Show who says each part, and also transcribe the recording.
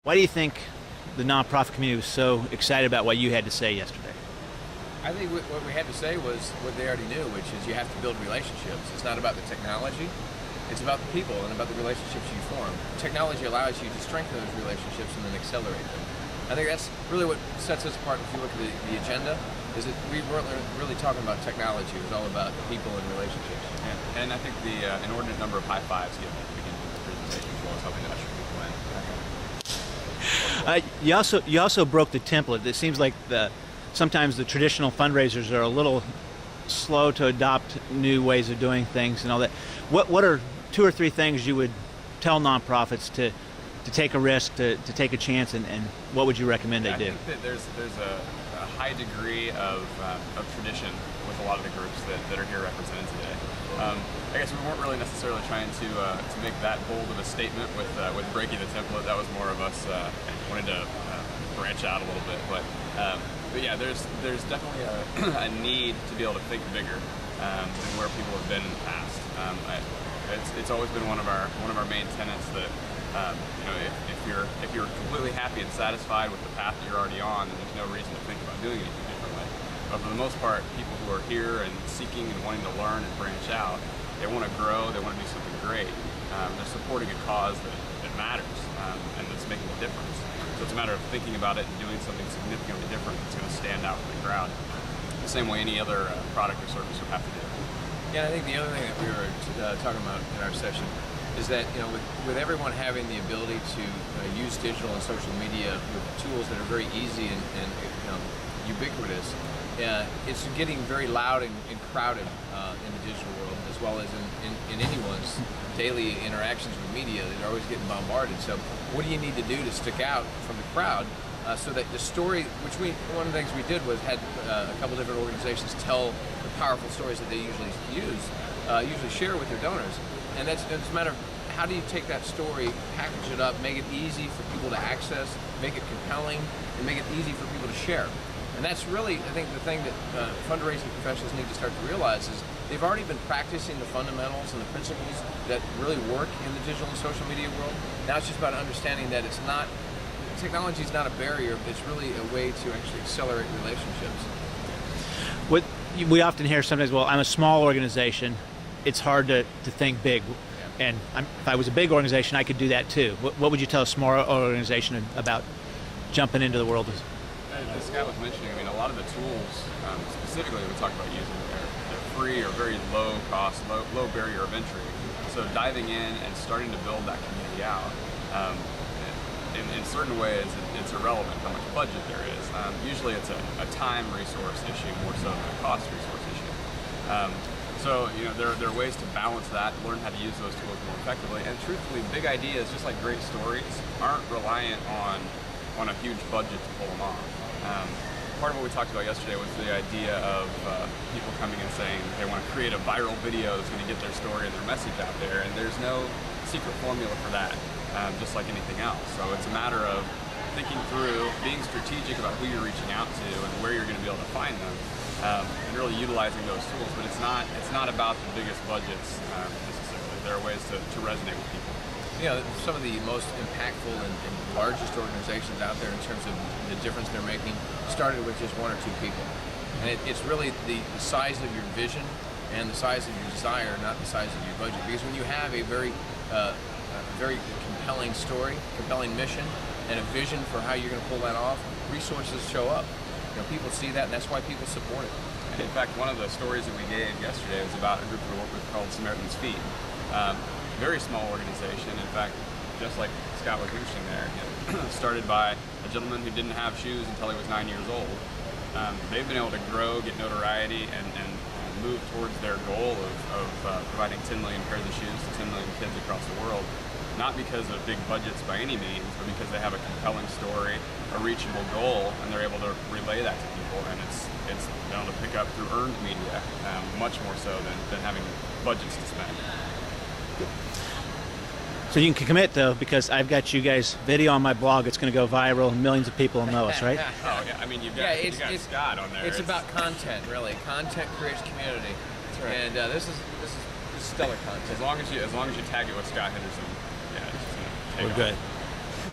Speaker 1: Why do you think the nonprofit community was so excited about what you had to say yesterday?
Speaker 2: I think what we had to say was what they already knew, which is you have to build relationships. It's not about the technology, it's about the people and about the relationships you form. Technology allows you to strengthen those relationships and then accelerate them. I think that's really what sets us apart. If you look at the agenda, is that we weren't really talking about technology. It was all about people and relationships.
Speaker 3: Yeah. And I think the inordinate number of high fives given at the beginning of the presentation as well as helping to usher people in.
Speaker 1: You also broke the template. It seems like sometimes the traditional fundraisers are a little slow to adopt new ways of doing things and all that. What are 2 or 3 things you would tell nonprofits to take a risk, to take a chance, and what would you recommend they do?
Speaker 3: I think that there's a high degree of tradition with a lot of the groups that are here represented today. I guess we weren't really necessarily trying to make that bold of a statement with breaking the template. That was more of us wanting to branch out a little bit. But yeah, there's definitely a need to be able to think bigger than where people have been in the past. It's always been one of our main tenets that if you're completely happy and satisfied with the path that you're already on, then there's no reason to think about doing anything differently. But for the most part, people who are here and seeking and wanting to learn and branch out, they want to grow, they want to do something great. They're supporting a cause that matters and that's making a difference. So it's a matter of thinking about it and doing something significantly different that's going to stand out from the crowd, the same way any other product or service would have to do.
Speaker 2: Yeah, I think the other thing that we were talking about in our session is that with everyone having the ability to use digital and social media with tools that are very easy and ubiquitous, it's getting very loud and crowded in the digital world, as well as in anyone's daily interactions with media. They're always getting bombarded. So what do you need to do to stick out from the crowd so that the story, one of the things we did was had a couple different organizations tell the powerful stories that they usually share with their donors. And it's a matter of how do you take that story, package it up, make it easy for people to access, make it compelling, and make it easy for people to share. And that's really, I think, the thing that fundraising professionals need to start to realize is they've already been practicing the fundamentals and the principles that really work in the digital and social media world. Now it's just about understanding that technology is not a barrier, but it's really a way to actually accelerate relationships.
Speaker 1: What we often hear sometimes, well, I'm a small organization, it's hard to think big. Yeah. And if I was a big organization, I could do that too. What would you tell a small organization about jumping into the world?
Speaker 3: As Scott was mentioning, I mean, a lot of the tools, specifically we talk about using, they're free or very low cost, low barrier of entry. So diving in and starting to build that community out, in certain ways, it's irrelevant how much budget there is. Usually it's a time resource issue more so than a cost resource issue. So there are ways to balance that, learn how to use those tools more effectively. And truthfully, big ideas, just like great stories, aren't reliant on a huge budget to pull them off. Part of what we talked about yesterday was the idea of people coming and saying they want to create a viral video that's going to get their story and their message out there, and there's no secret formula for that, just like anything else. So it's a matter of thinking through, being strategic about who you're reaching out to and where you're going to be able to find them, and really utilizing those tools. But it's not about the biggest budgets necessarily. There are ways to resonate with people.
Speaker 2: Some of the most impactful and largest organizations out there in terms of the difference they're making started with just 1 or 2 people. And it's really the size of your vision and the size of your desire, not the size of your budget. Because when you have a very compelling story, compelling mission, and a vision for how you're going to pull that off, resources show up. People see that, and that's why people support it.
Speaker 3: In fact, one of the stories that we gave yesterday was about a group we work with called Samaritan's Feet. Very small organization. In fact, just like Scott was mentioning there, started by a gentleman who didn't have shoes until he was 9 years old. They've been able to grow, get notoriety, and move towards their goal of providing 10 million pairs of shoes to 10 million kids across the world. Not because of big budgets by any means, but because they have a compelling story, a reachable goal, and they're able to relay that to people. And it's been able to pick up through earned media, much more so than having budgets to spend.
Speaker 1: So you can commit, though, because I've got you guys video on my blog. It's going to go viral and millions of people will know us, right?
Speaker 3: Oh, yeah. I mean, you've got Scott on there.
Speaker 2: It's about content, really. Content creates community. That's right. And this is stellar content.
Speaker 3: As long as you tag it with Scott Henderson, yeah, it's just gonna take
Speaker 1: We're
Speaker 3: off.
Speaker 1: good.